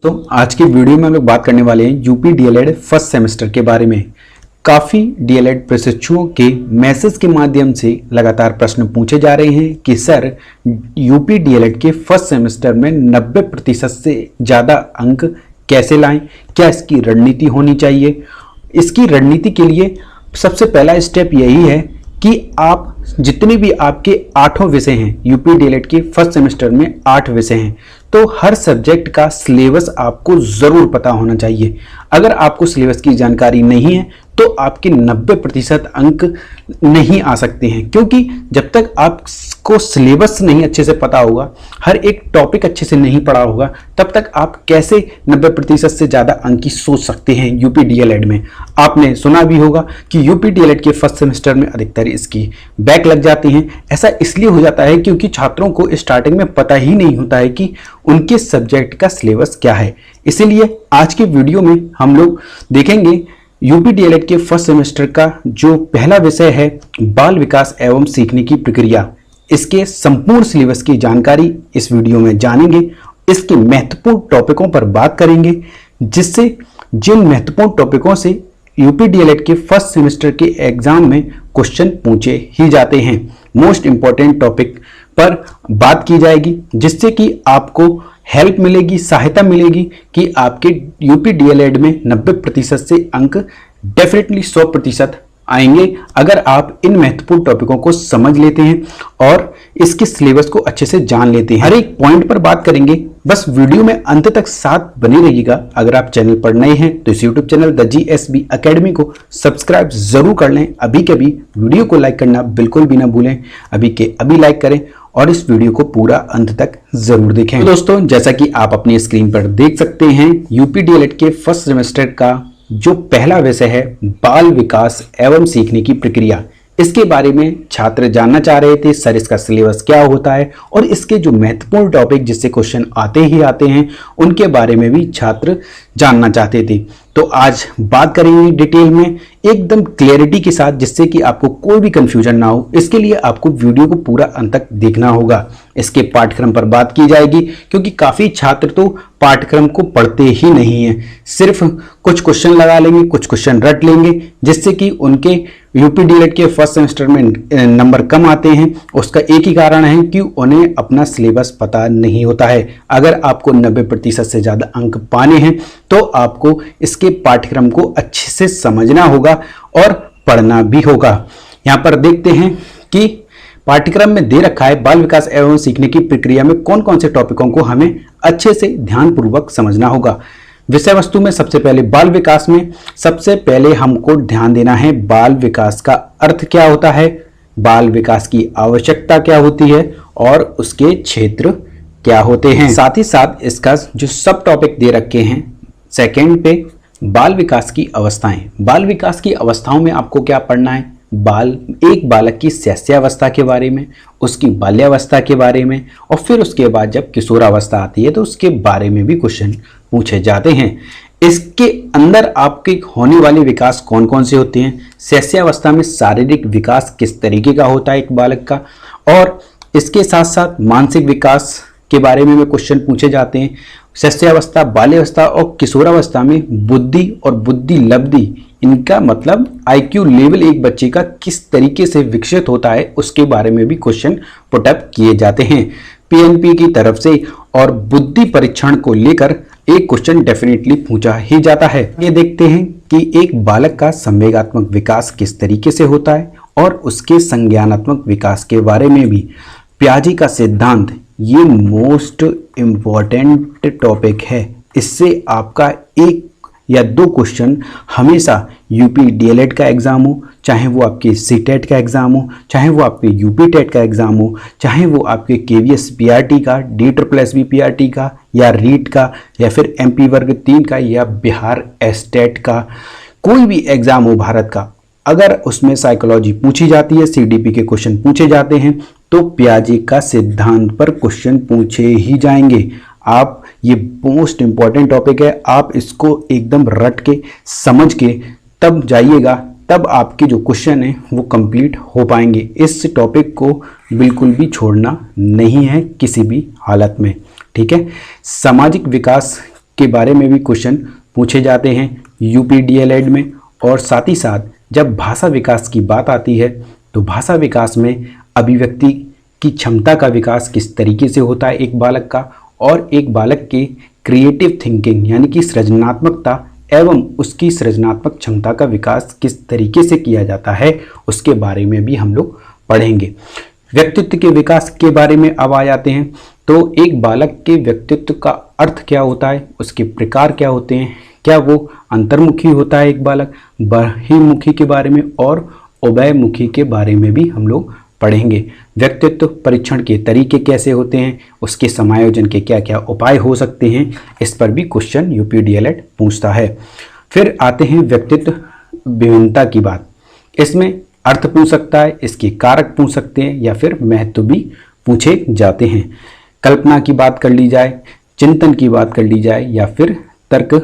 तो आज की वीडियो में हम लोग बात करने वाले हैं यूपी डीएलएड फर्स्ट सेमेस्टर के बारे में। काफ़ी डीएलएड प्रशिक्षुओं के मैसेज के माध्यम से लगातार प्रश्न पूछे जा रहे हैं कि सर यूपी डीएलएड के फर्स्ट सेमेस्टर में 90% से ज़्यादा अंक कैसे लाएं, क्या इसकी रणनीति होनी चाहिए। इसकी रणनीति के लिए सबसे पहला स्टेप यही है कि आप जितने भी आपके 8 विषय हैं, यूपी डीएलएड के फर्स्ट सेमेस्टर में 8 विषय हैं, तो हर सब्जेक्ट का सिलेबस आपको ज़रूर पता होना चाहिए। अगर आपको सिलेबस की जानकारी नहीं है तो आपके 90% अंक नहीं आ सकते हैं, क्योंकि जब तक आपको सिलेबस नहीं अच्छे से पता होगा, हर एक टॉपिक अच्छे से नहीं पढ़ा होगा, तब तक आप कैसे 90% से ज़्यादा अंक की सोच सकते हैं यूपी डीएलएड में। आपने सुना भी होगा कि यूपी डीएलएड के फर्स्ट सेमेस्टर में अधिकतर इसकी बैक लग जाती हैं। ऐसा इसलिए हो जाता है क्योंकि छात्रों को स्टार्टिंग में पता ही नहीं होता है कि उनके सब्जेक्ट का सिलेबस क्या है। इसीलिए आज के वीडियो में हम लोग देखेंगे यूपी डीएलएड के फर्स्ट सेमेस्टर का जो पहला विषय है बाल विकास एवं सीखने की प्रक्रिया, इसके संपूर्ण सिलेबस की जानकारी इस वीडियो में जानेंगे। इसके महत्वपूर्ण टॉपिकों पर बात करेंगे, जिससे जिन महत्वपूर्ण टॉपिकों से यूपी डीएलएड के फर्स्ट सेमेस्टर के एग्जाम में क्वेश्चन पूछे ही जाते हैं। मोस्ट इंपॉर्टेंट टॉपिक पर बात की जाएगी, जिससे कि आपको हेल्प मिलेगी, सहायता मिलेगी कि आपके यूपी डीएलएड में 90% से अंक डेफिनेटली 100% आएंगे अगर आप इन महत्वपूर्ण टॉपिकों को समझ लेते हैं और इसके सिलेबस को अच्छे से जान लेते हैं। हर एक पॉइंट पर बात करेंगे, बस वीडियो में अंत तक साथ बने रहिएगा। अगर आप चैनल पर नए हैं तो इस YouTube channel the GSB academy को सब्सक्राइब जरूर कर लें। अभी के अभी वीडियो को लाइक करना बिल्कुल भी ना भूलें, अभी के अभी लाइक करें और इस वीडियो को पूरा अंत तक जरूर देखें। तो दोस्तों, जैसा कि आप अपनी स्क्रीन पर देख सकते हैं, यूपी डीएलएड के फर्स्ट सेमेस्टर का जो पहला विषय है बाल विकास एवं सीखने की प्रक्रिया, इसके बारे में छात्र जानना चाह रहे थे सर इसका सिलेबस क्या होता है और इसके जो महत्वपूर्ण टॉपिक जिससे क्वेश्चन आते ही आते हैं उनके बारे में भी छात्र जानना चाहते थे। तो आज बात करेंगे डिटेल में एकदम क्लैरिटी के साथ, जिससे कि आपको कोई भी कंफ्यूजन ना हो। इसके लिए आपको वीडियो को पूरा अंत तक देखना होगा। इसके पाठ्यक्रम पर बात की जाएगी, क्योंकि काफ़ी छात्र तो पाठ्यक्रम को पढ़ते ही नहीं हैं, सिर्फ कुछ क्वेश्चन लगा लेंगे, कुछ क्वेश्चन रट लेंगे, जिससे कि उनके यूपी डीएलएड के फर्स्ट सेमेस्टर में नंबर कम आते हैं। उसका एक ही कारण है कि उन्हें अपना सिलेबस पता नहीं होता है। अगर आपको 90% से ज़्यादा अंक पाने हैं तो आपको इसके पाठ्यक्रम को अच्छे से समझना होगा और पढ़ना भी होगा। यहाँ पर देखते हैं कि पाठ्यक्रम में दे रखा है बाल विकास एवं सीखने की प्रक्रिया में कौन कौन से टॉपिकों को हमें अच्छे से ध्यानपूर्वक समझना होगा। विषय वस्तु में सबसे पहले बाल विकास में सबसे पहले हमको ध्यान देना है बाल विकास का अर्थ क्या होता है, बाल विकास की आवश्यकता क्या होती है और उसके क्षेत्र क्या होते हैं। साथ ही साथ इसका जो सब टॉपिक दे रखे हैं सेकंड पे बाल विकास की अवस्थाएं। बाल विकास की अवस्थाओं में आपको क्या पढ़ना है, एक बालक की शैशवावस्था के बारे में, उसकी बाल्यावस्था के बारे में, और फिर उसके बाद जब किशोरावस्था आती है तो उसके बारे में भी क्वेश्चन पूछे जाते हैं। इसके अंदर आपके होने वाले विकास कौन कौन से होते हैं, शैशवावस्था में शारीरिक विकास किस तरीके का होता है एक बालक का, और इसके साथ साथ मानसिक विकास के बारे में क्वेश्चन पूछे जाते हैं। शैशवावस्था, बाल्यावस्था और किशोरावस्था में बुद्धि और बुद्धि लब्धि, इनका मतलब आईक्यू लेवल एक बच्चे का किस तरीके से विकसित होता है, उसके बारे में भी क्वेश्चन पुटअप किए जाते हैं पीएनपी की तरफ से। और बुद्धि परीक्षण को लेकर एक क्वेश्चन डेफिनेटली पूछा ही जाता है। ये देखते हैं कि एक बालक का संवेगात्मक विकास किस तरीके से होता है और उसके संज्ञानात्मक विकास के बारे में भी। पियाजे का सिद्धांत, ये मोस्ट इम्पॉर्टेंट टॉपिक है। इससे आपका एक या दो क्वेश्चन हमेशा यूपी डीएलएड का एग्जाम हो, चाहे वो आपके सीटेट का एग्जाम हो, चाहे वो आपके यूपी टेट का एग्जाम हो, चाहे वो आपके केवीएस पीआरटी का, DSSB पीआरटी का, या रीट का, या फिर एमपी वर्ग 3 का, या बिहार एस्टेट का, कोई भी एग्जाम हो भारत का, अगर उसमें साइकोलॉजी पूछी जाती है, सीडीपी के क्वेश्चन पूछे जाते हैं, तो पियाजे का सिद्धांत पर क्वेश्चन पूछे ही जाएंगे। आप, ये मोस्ट इंपॉर्टेंट टॉपिक है, आप इसको एकदम रट के समझ के तब जाइएगा, तब आपके जो क्वेश्चन है वो कंप्लीट हो पाएंगे। इस टॉपिक को बिल्कुल भी छोड़ना नहीं है किसी भी हालत में, ठीक है। सामाजिक विकास के बारे में भी क्वेश्चन पूछे जाते हैं यूपी डीएलएड में। और साथ ही साथ जब भाषा विकास की बात आती है तो भाषा विकास में अभिव्यक्ति की क्षमता का विकास किस तरीके से होता है एक बालक का, और एक बालक के क्रिएटिव थिंकिंग यानी कि सृजनात्मकता एवं उसकी सृजनात्मक क्षमता का विकास किस तरीके से किया जाता है उसके बारे में भी हम लोग पढ़ेंगे। व्यक्तित्व के विकास के बारे में अब आ जाते हैं। तो एक बालक के व्यक्तित्व का अर्थ क्या होता है, उसके प्रकार क्या होते हैं, क्या वो अंतर्मुखी होता है एक बालक, बहिर्मुखी के बारे में और उभयमुखी के बारे में भी हम लोग पढ़ेंगे। व्यक्तित्व परीक्षण के तरीके कैसे होते हैं, उसके समायोजन के क्या क्या उपाय हो सकते हैं, इस पर भी क्वेश्चन यूपी डीएलएड पूछता है। फिर आते हैं व्यक्तित्व विभिन्नता की बात। इसमें अर्थ पूछ सकता है, इसके कारक पूछ सकते हैं या फिर महत्व भी पूछे जाते हैं। कल्पना की बात कर ली जाए, चिंतन की बात कर ली जाए या फिर तर्क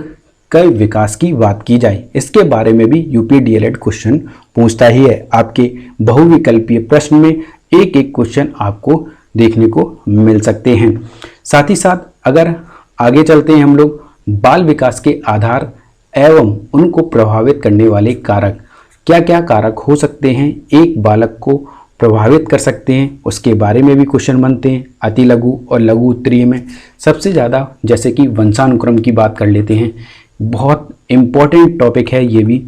के विकास की बात की जाए, इसके बारे में भी यूपी डीएलएड क्वेश्चन पूछता ही है। आपके बहुविकल्पीय प्रश्न में एक एक क्वेश्चन आपको देखने को मिल सकते हैं। साथ ही साथ अगर आगे चलते हैं हम लोग, बाल विकास के आधार एवं उनको प्रभावित करने वाले कारक, क्या क्या कारक हो सकते हैं एक बालक को प्रभावित कर सकते हैं, उसके बारे में भी क्वेश्चन बनते हैं। अति लघु और लघु उत्तरीय में सबसे ज़्यादा जैसे कि वंशानुक्रम की बात कर लेते हैं, बहुत इम्पॉर्टेंट टॉपिक है ये भी।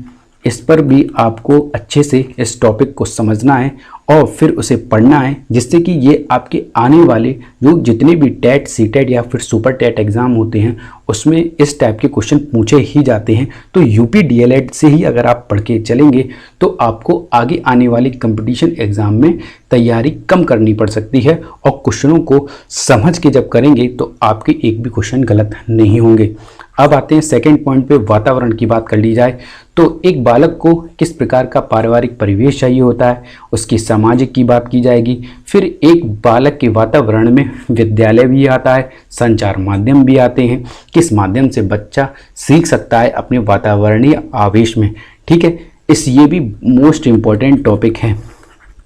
इस पर भी आपको अच्छे से इस टॉपिक को समझना है और फिर उसे पढ़ना है, जिससे कि ये आपके आने वाले जो जितने भी टेट, सीटेट या फिर सुपर टेट एग्ज़ाम होते हैं उसमें इस टाइप के क्वेश्चन पूछे ही जाते हैं। तो यूपी डीएलएड से ही अगर आप पढ़ के चलेंगे तो आपको आगे आने वाली कंपटीशन एग्ज़ाम में तैयारी कम करनी पड़ सकती है, और क्वेश्चनों को समझ के जब करेंगे तो आपके एक भी क्वेश्चन गलत नहीं होंगे। अब आते हैं सेकंड पॉइंट पे, वातावरण की बात कर ली जाए तो एक बालक को किस प्रकार का पारिवारिक परिवेश चाहिए होता है, उसकी सामाजिक की बात की जाएगी। फिर एक बालक के वातावरण में विद्यालय भी आता है, संचार माध्यम भी आते हैं, किस माध्यम से बच्चा सीख सकता है अपने वातावरणीय आवेश में। ठीक है, ये भी मोस्ट इम्पॉर्टेंट टॉपिक है,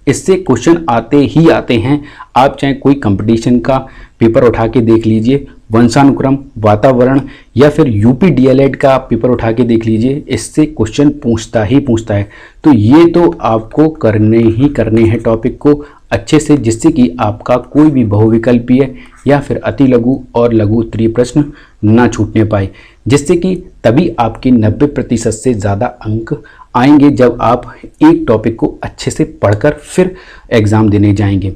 इससे क्वेश्चन आते ही आते हैं। आप चाहे कोई कंपटीशन का पेपर उठा के देख लीजिए, वंशानुक्रम, वातावरण या फिर यूपी डीएलएड का पेपर उठा के देख लीजिए, इससे क्वेश्चन पूछता ही पूछता है। तो ये तो आपको करने ही करने हैं टॉपिक को अच्छे से, जिससे कि आपका कोई भी बहुविकल्पीय या फिर अति लघु और लघु उत्तरीय प्रश्न ना छूटने पाए, जिससे कि तभी आपके 90% से ज़्यादा अंक आएंगे जब आप एक टॉपिक को अच्छे से पढ़कर फिर एग्ज़ाम देने जाएंगे।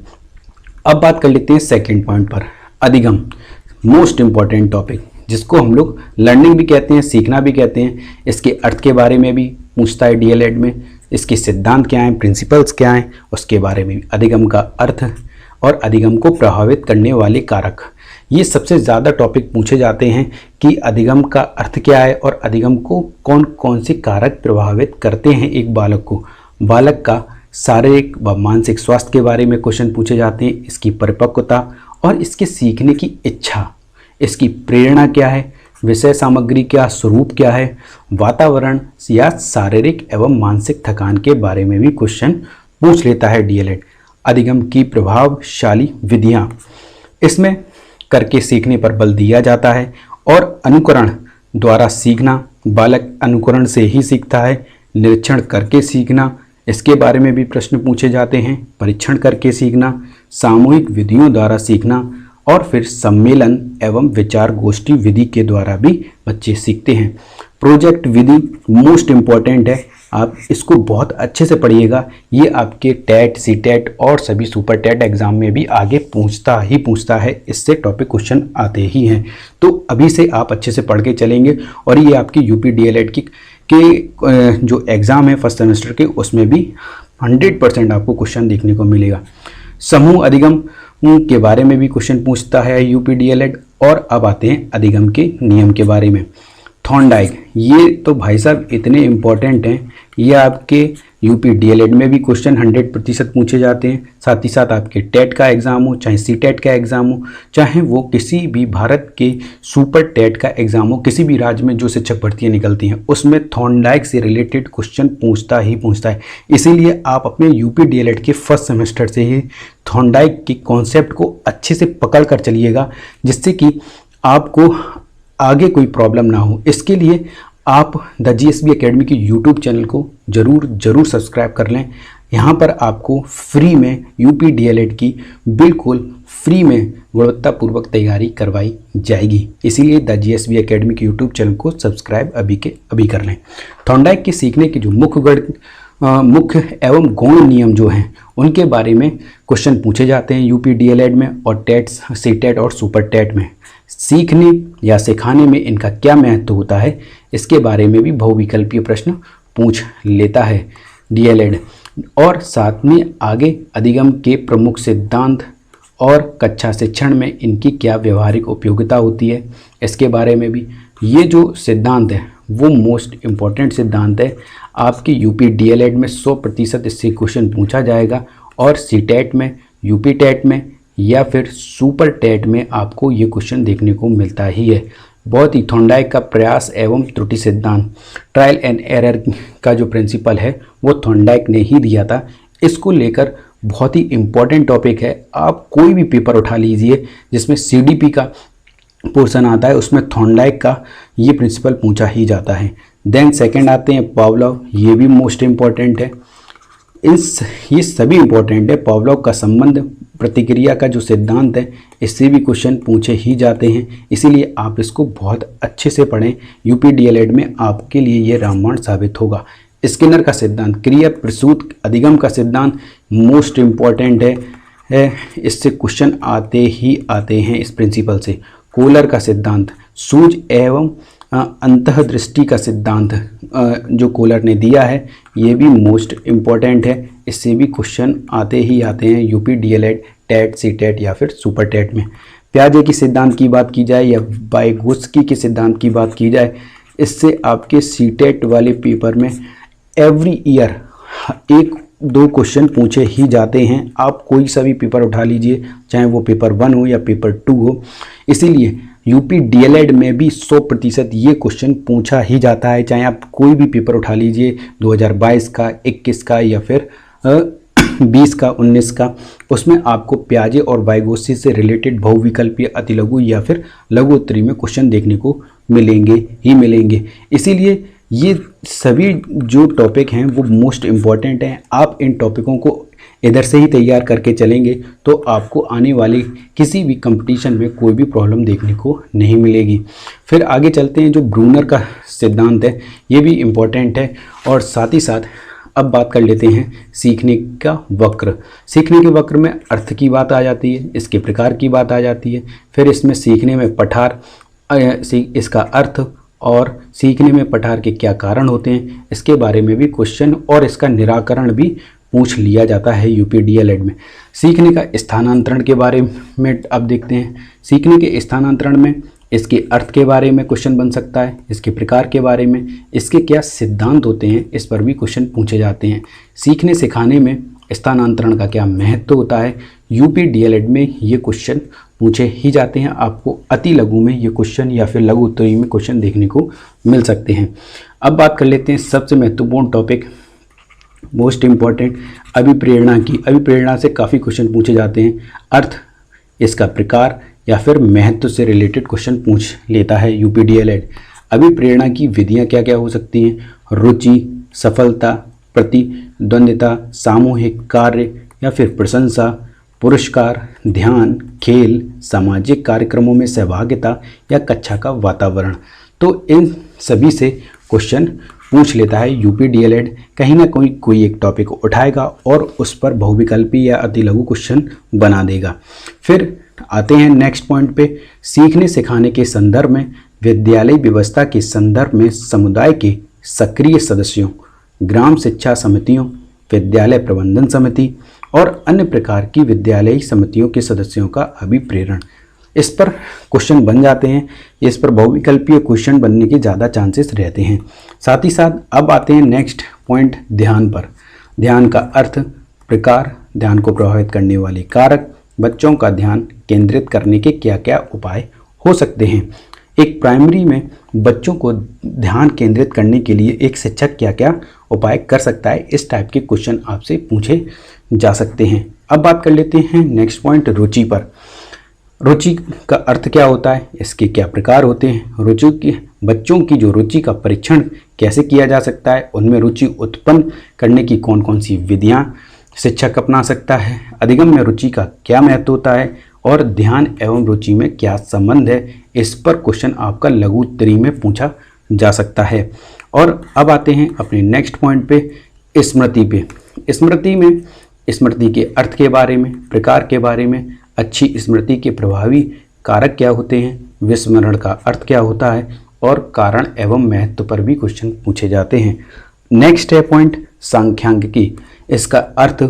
अब बात कर लेते हैं सेकंड पॉइंट पर, अधिगम, मोस्ट इम्पॉर्टेंट टॉपिक, जिसको हम लोग लर्निंग भी कहते हैं, सीखना भी कहते हैं। इसके अर्थ के बारे में भी पूछता है डीएलएड में, इसके सिद्धांत क्या हैं, प्रिंसिपल्स क्या हैं, उसके बारे में। अधिगम का अर्थ और अधिगम को प्रभावित करने वाले कारक, ये सबसे ज़्यादा टॉपिक पूछे जाते हैं कि अधिगम का अर्थ क्या है और अधिगम को कौन कौन से कारक प्रभावित करते हैं एक बालक को। बालक का शारीरिक व मानसिक स्वास्थ्य के बारे में क्वेश्चन पूछे जाते हैं, इसकी परिपक्वता और इसके सीखने की इच्छा, इसकी प्रेरणा क्या है, विषय सामग्री का स्वरूप क्या है, वातावरण या शारीरिक एवं मानसिक थकान के बारे में भी क्वेश्चन पूछ लेता है डीएलएड। अधिगम की प्रभावशाली विधियाँ, इसमें करके सीखने पर बल दिया जाता है और अनुकरण द्वारा सीखना, बालक अनुकरण से ही सीखता है। निरीक्षण करके सीखना, इसके बारे में भी प्रश्न पूछे जाते हैं। परीक्षण करके सीखना, सामूहिक विधियों द्वारा सीखना और फिर सम्मेलन एवं विचार गोष्ठी विधि के द्वारा भी बच्चे सीखते हैं। प्रोजेक्ट विधि मोस्ट इम्पॉर्टेंट है, आप इसको बहुत अच्छे से पढ़िएगा, ये आपके टेट, सीटेट और सभी सुपर टेट एग्जाम में भी आगे पूछता है, इससे टॉपिक क्वेश्चन आते ही हैं। तो अभी से आप अच्छे से पढ़ के चलेंगे और ये आपकी यूपी डीएलएड के जो एग्ज़ाम है फर्स्ट सेमेस्टर के, उसमें भी 100% आपको क्वेश्चन देखने को मिलेगा। समूह अधिगम के बारे में भी क्वेश्चन पूछता है यूपी डीएलएड। और अब आते हैं अधिगम के नियम के बारे में। थॉर्नडाइक, ये तो भाई साहब इतने इम्पॉर्टेंट हैं, ये आपके यूपी डीएलएड में भी क्वेश्चन 100% पूछे जाते हैं। साथ ही साथ आपके टेट का एग्ज़ाम हो, चाहे सीटेट का एग्ज़ाम हो, चाहे वो किसी भी भारत के सुपर टेट का एग्ज़ाम हो, किसी भी राज्य में जो शिक्षक भर्तियाँ निकलती हैं उसमें थॉर्नडाइक से रिलेटेड क्वेश्चन पूछता है। इसीलिए आप अपने यूपी डीएलएड के फर्स्ट सेमेस्टर से ही थॉर्नडाइक के कॉन्सेप्ट को अच्छे से पकड़ कर चलिएगा, जिससे कि आपको आगे कोई प्रॉब्लम ना हो, इसके लिए आप द जीएसबी एकेडमी के यूट्यूब चैनल को ज़रूर सब्सक्राइब कर लें। यहाँ पर आपको फ्री में यूपी डीएलएड की बिल्कुल फ्री में गुणवत्तापूर्वक तैयारी करवाई जाएगी। इसीलिए द जीएसबी एकेडमी के यूट्यूब चैनल को सब्सक्राइब अभी के अभी कर लें। थॉर्नडाइक के सीखने के जो मुख्य एवं गौण नियम जो हैं उनके बारे में क्वेश्चन पूछे जाते हैं यूपी डीएलएड में और टेट, सीटेट और सुपर टेट में। सीखने या सिखाने में इनका क्या महत्व होता है, इसके बारे में भी बहुविकल्पीय प्रश्न पूछ लेता है डीएलएड। और साथ में आगे अधिगम के प्रमुख सिद्धांत और कक्षा शिक्षण में इनकी क्या व्यवहारिक उपयोगिता होती है, इसके बारे में भी। ये जो सिद्धांत है वो मोस्ट इम्पॉर्टेंट सिद्धांत है। आपकी यूपी डीएलएड में 100% इससे क्वेश्चन पूछा जाएगा और सीटेट में, यूपी टेट में या फिर सुपर टेट में आपको ये क्वेश्चन देखने को मिलता ही है। बहुत ही थॉर्नडाइक का प्रयास एवं त्रुटि सिद्धांत, ट्रायल एंड एरर का जो प्रिंसिपल है वो थॉर्नडाइक ने ही दिया था। इसको लेकर बहुत ही इम्पोर्टेंट टॉपिक है। आप कोई भी पेपर उठा लीजिए जिसमें सीडीपी का पोर्शन आता है, उसमें थॉर्नडाइक का ये प्रिंसिपल पूछा ही जाता है। देन सेकंड आते हैं पावलोव, ये भी मोस्ट इम्पॉर्टेंट है। ये सभी इम्पोर्टेंट है। पावलोव का संबंध प्रतिक्रिया का जो सिद्धांत है इससे भी क्वेश्चन पूछे ही जाते हैं, इसीलिए आप इसको बहुत अच्छे से पढ़ें। यूपी डीएलएड में आपके लिए ये रामबाण साबित होगा। स्किनर का सिद्धांत, क्रिया प्रसूत अधिगम का सिद्धांत मोस्ट इम्पॉर्टेंट है। इससे क्वेश्चन आते ही आते हैं इस प्रिंसिपल से। कोलर का सिद्धांत, सूझ एवं अंतःदृष्टि का सिद्धांत जो कोलर ने दिया है ये भी मोस्ट इम्पॉर्टेंट है। इससे भी क्वेश्चन आते ही आते हैं यूपी डीएलएड, टेट, सीटेट या फिर सुपर टेट में। प्याजे की सिद्धांत की बात की जाए या वाइगोत्स्की के सिद्धांत की बात की जाए, इससे आपके सीटेट वाले पेपर में एवरी ईयर 1-2 क्वेश्चन पूछे ही जाते हैं। आप कोई सा भी पेपर उठा लीजिए, चाहे वो पेपर 1 हो या पेपर 2 हो, इसीलिए यूपी डीएलएड में भी 100% ये क्वेश्चन पूछा ही जाता है। चाहे आप कोई भी पेपर उठा लीजिए 2022 का, 21 का या फिर 20 का, 19 का, उसमें आपको प्याजे और वाइगोत्स्की से रिलेटेड बहुविकल्पीय अतिलघु या फिर लघु उत्तरी में क्वेश्चन देखने को मिलेंगे ही मिलेंगे। इसीलिए ये सभी जो टॉपिक हैं वो मोस्ट इम्पॉर्टेंट हैं। आप इन टॉपिकों को इधर से ही तैयार करके चलेंगे तो आपको आने वाले किसी भी कंपटीशन में कोई भी प्रॉब्लम देखने को नहीं मिलेगी। फिर आगे चलते हैं, जो ब्रूनर का सिद्धांत है ये भी इम्पॉर्टेंट है। और साथ ही साथ अब बात कर लेते हैं सीखने का वक्र। सीखने के वक्र में अर्थ की बात आ जाती है, इसके प्रकार की बात आ जाती है, फिर इसमें सीखने में पठार, इसका अर्थ और सीखने में पठार के क्या कारण होते हैं इसके बारे में भी क्वेश्चन और इसका निराकरण भी पूछ लिया जाता है यूपी डीएलएड में। सीखने का स्थानांतरण के बारे में अब देखते हैं। सीखने के स्थानांतरण में इसके अर्थ के बारे में क्वेश्चन बन सकता है, इसके प्रकार के बारे में, इसके क्या सिद्धांत होते हैं इस पर भी क्वेश्चन पूछे जाते हैं। सीखने सिखाने में स्थानांतरण का क्या महत्व होता है, यूपी डीएलएड में ये क्वेश्चन पूछे ही जाते हैं। आपको अति लघु में ये क्वेश्चन या फिर लघु उत्तरी में क्वेश्चन देखने को मिल सकते हैं। अब बात कर लेते हैं सबसे महत्वपूर्ण टॉपिक, मोस्ट इम्पॉर्टेंट, अभिप्रेरणा की। अभिप्रेरणा से काफ़ी क्वेश्चन पूछे जाते हैं। अर्थ, इसका प्रकार या फिर महत्व से रिलेटेड क्वेश्चन पूछ लेता है यूपी डीएलएड। अभिप्रेरणा की विधियां क्या क्या हो सकती हैं, रुचि, सफलता, प्रतिद्वंदिता, सामूहिक कार्य या फिर प्रशंसा, पुरस्कार, ध्यान, खेल, सामाजिक कार्यक्रमों में सहभागिता या कक्षा का वातावरण। तो इन सभी से क्वेश्चन पूछ लेता है यूपी डीएलएड। कहीं ना कोई एक टॉपिक उठाएगा और उस पर बहुविकल्पी या अतिलघु क्वेश्चन बना देगा। फिर आते हैं नेक्स्ट पॉइंट पे, सीखने सिखाने के संदर्भ में विद्यालय व्यवस्था के संदर्भ में समुदाय के सक्रिय सदस्यों, ग्राम शिक्षा समितियों, विद्यालय प्रबंधन समिति और अन्य प्रकार की विद्यालयी समितियों के सदस्यों का अभिप्रेरण। इस पर क्वेश्चन बन जाते हैं, इस पर बहुविकल्पीय क्वेश्चन बनने के ज़्यादा चांसेस रहते हैं। साथ ही साथ अब आते हैं नेक्स्ट पॉइंट, ध्यान पर। ध्यान का अर्थ, प्रकार, ध्यान को प्रभावित करने वाले कारक, बच्चों का ध्यान केंद्रित करने के क्या क्या उपाय हो सकते हैं। एक प्राइमरी में बच्चों को ध्यान केंद्रित करने के लिए एक शिक्षक क्या क्या उपाय कर सकता है, इस टाइप के क्वेश्चन आपसे पूछे जा सकते हैं। अब बात कर लेते हैं नेक्स्ट पॉइंट, रुचि पर। रुचि का अर्थ क्या होता है, इसके क्या प्रकार होते हैं, रुचि की बच्चों की जो रुचि का परीक्षण कैसे किया जा सकता है, उनमें रुचि उत्पन्न करने की कौन कौन सी विधियां शिक्षक अपना सकता है, अधिगम में रुचि का क्या महत्व होता है और ध्यान एवं रुचि में क्या संबंध है, इस पर क्वेश्चन आपका लघु उत्तरी में पूछा जा सकता है। और अब आते हैं अपने नेक्स्ट पॉइंट पे, स्मृति पे। स्मृति में स्मृति के अर्थ के बारे में, प्रकार के बारे में, अच्छी स्मृति के प्रभावी कारक क्या होते हैं, विस्मरण का अर्थ क्या होता है और कारण एवं महत्व पर भी क्वेश्चन पूछे जाते हैं। नेक्स्ट है पॉइंट सांख्यिकी। इसका अर्थ,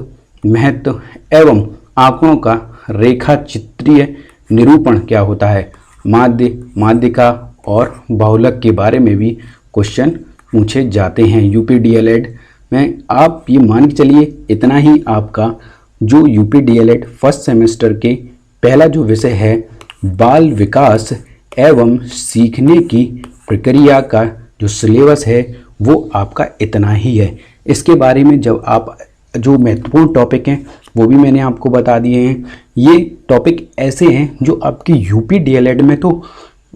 महत्व एवं आंकड़ों का रेखा चित्रीय निरूपण क्या होता है, माध्य, माध्यिका और बहुलक के बारे में भी क्वेश्चन पूछे जाते हैं यूपी डीएलएड में। आप ये मान के चलिए इतना ही आपका जो यूपी डीएलएड फर्स्ट सेमेस्टर के पहला जो विषय है बाल विकास एवं सीखने की प्रक्रिया का जो सिलेबस है वो आपका इतना ही है। इसके बारे में जब आप जो महत्वपूर्ण टॉपिक हैं वो भी मैंने आपको बता दिए हैं। ये टॉपिक ऐसे हैं जो आपकी यूपी डीएलएड में तो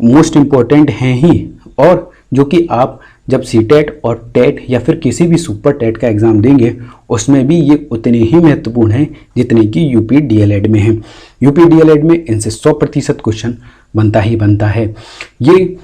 मोस्ट इम्पोर्टेंट हैं ही, और जो कि आप जब सीटेट और टेट या फिर किसी भी सुपर टेट का एग्ज़ाम देंगे उसमें भी ये उतने ही महत्वपूर्ण हैं जितने कि यूपी डीएलएड में हैं। यूपी डीएलएड में इनसे 100% क्वेश्चन बनता ही बनता है। ये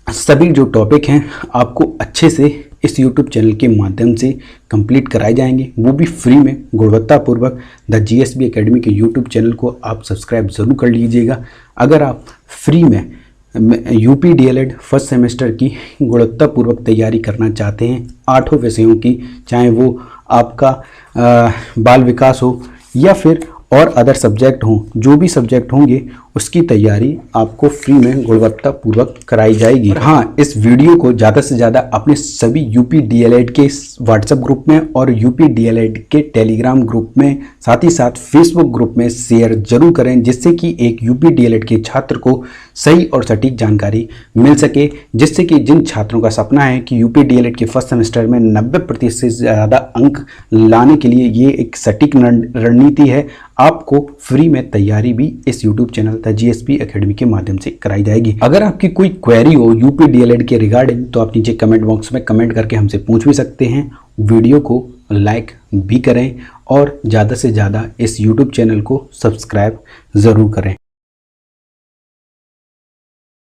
सभी जो टॉपिक हैं आपको अच्छे से इस यूट्यूब चैनल के माध्यम से कंप्लीट कराए जाएंगे, वो भी फ्री में गुणवत्तापूर्वक। द जीएसबी एकेडमी के यूट्यूब चैनल को आप सब्सक्राइब ज़रूर कर लीजिएगा। अगर आप फ्री में यूपी डीएलएड फर्स्ट सेमेस्टर की गुणवत्तापूर्वक तैयारी करना चाहते हैं 8 विषयों की, चाहे वो आपका बाल विकास हो या फिर और अदर सब्जेक्ट हों, जो भी सब्जेक्ट होंगे उसकी तैयारी आपको फ्री में गुणवत्तापूर्वक कराई जाएगी। हाँ, इस वीडियो को ज़्यादा से ज़्यादा अपने सभी यूपी डीएलएड के व्हाट्सएप ग्रुप में और यूपी डीएलएड के टेलीग्राम ग्रुप में, साथ ही साथ फेसबुक ग्रुप में शेयर जरूर करें, जिससे कि एक यूपी डीएलएड के छात्र को सही और सटीक जानकारी मिल सके, जिससे कि जिन छात्रों का सपना है कि यूपी डीएलएड के फर्स्ट सेमेस्टर में 90% से ज़्यादा अंक लाने के लिए ये एक सटीक रणनीति है। आपको फ्री में तैयारी भी इस YouTube channel the GSB academy के माध्यम से कराई जाएगी। अगर आपकी कोई क्वेरी हो यूपी डीएलएड के रिगार्डिंग तो आप नीचे कमेंट बॉक्स में कमेंट करके हमसे पूछ भी सकते हैं। वीडियो को लाइक भी करें और ज़्यादा से ज़्यादा इस यूट्यूब चैनल को सब्सक्राइब ज़रूर करें।